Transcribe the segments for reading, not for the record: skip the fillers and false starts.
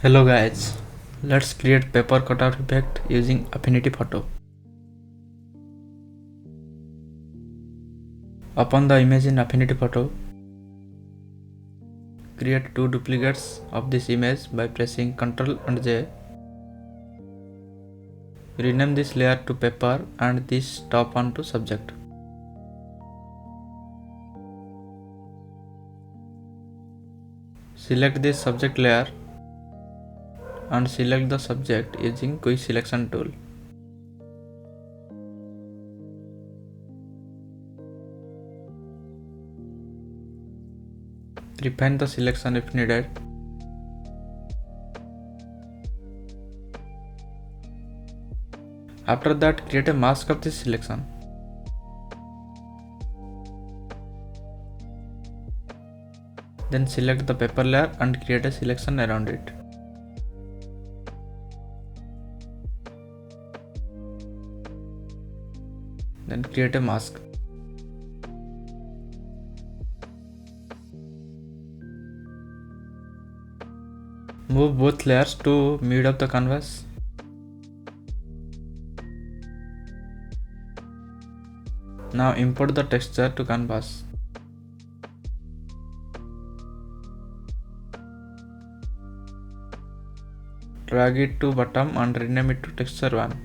Hello guys, let's create paper cutout effect using Affinity Photo. Open the image in Affinity Photo. Create two duplicates of this image by pressing Ctrl and J. Rename this layer to paper and this top one to subject. Select this subject layer and select the subject using quick selection tool. Refine the selection if needed. After that, create a mask of this selection. Then select the paper layer and create a selection around it. Then create a mask. Move both layers to mid of the canvas. Now import the texture to canvas. Drag it to bottom and rename it to texture 1.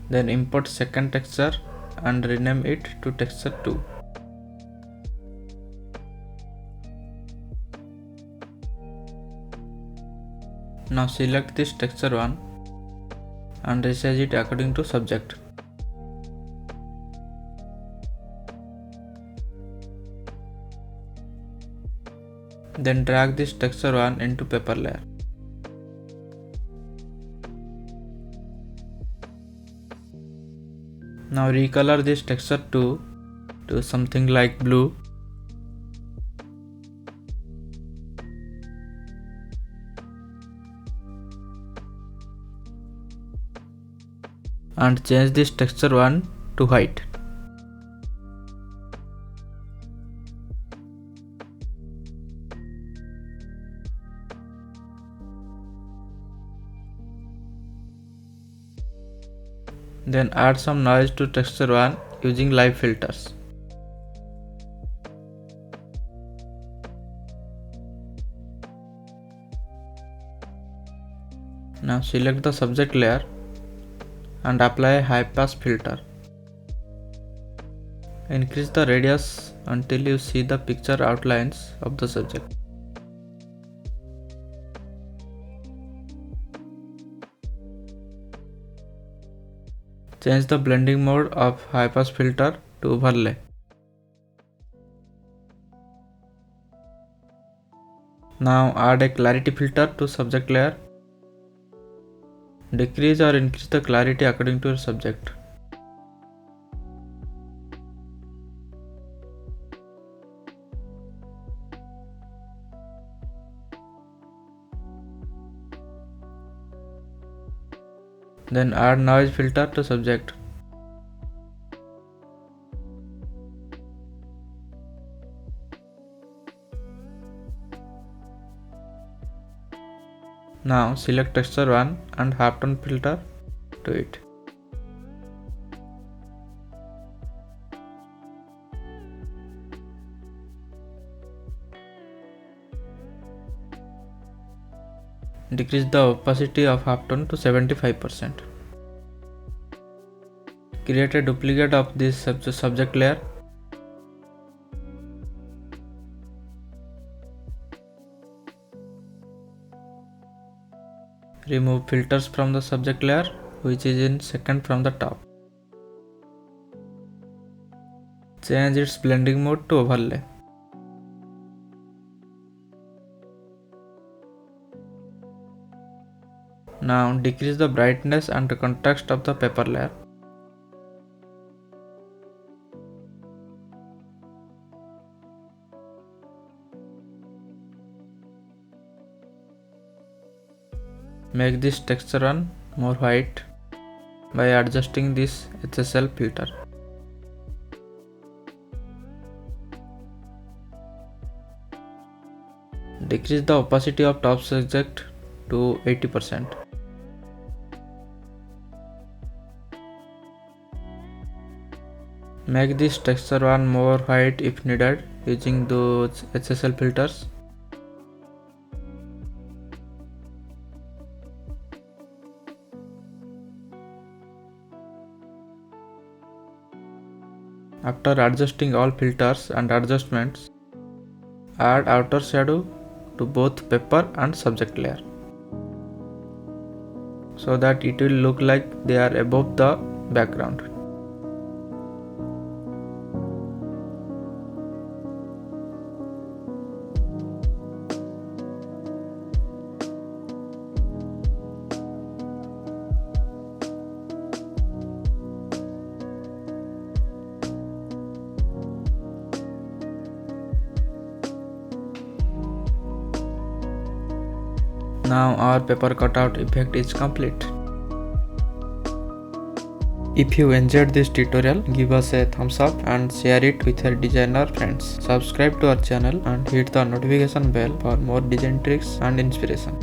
Then import second texture and rename it to texture 2. Now select this texture 1 and resize it according to subject. Then drag this texture 1 into paper layer. Now recolor this texture 2 to something like blue. And change this texture 1 to white. Then add some noise to texture 1 using live filters. Now select the subject layer and apply a high pass filter. Increase the radius until you see the picture outlines of the subject. Change the blending mode of high pass filter to overlay. Now add a clarity filter to subject layer. Decrease or increase the clarity according to your subject. Then add noise filter to subject. Now select texture 1 and halftone filter to it. Decrease the opacity of halftone to 75%. Create a duplicate of this subject layer. Remove filters from the subject layer, which is in second from the top. Change its blending mode to overlay. Now decrease the brightness and the contrast of the paper layer. Make this texture 1 more white by adjusting this HSL filter. Decrease the opacity of top subject to 80%. Make this texture one more white if needed using those HSL filters. After adjusting all filters and adjustments, add outer shadow to both paper and subject layer so that it will look like they are above the background. Now our paper cutout effect is complete. If you enjoyed this tutorial, give us a thumbs up and share it with your designer friends. Subscribe to our channel and hit the notification bell for more design tricks and inspiration.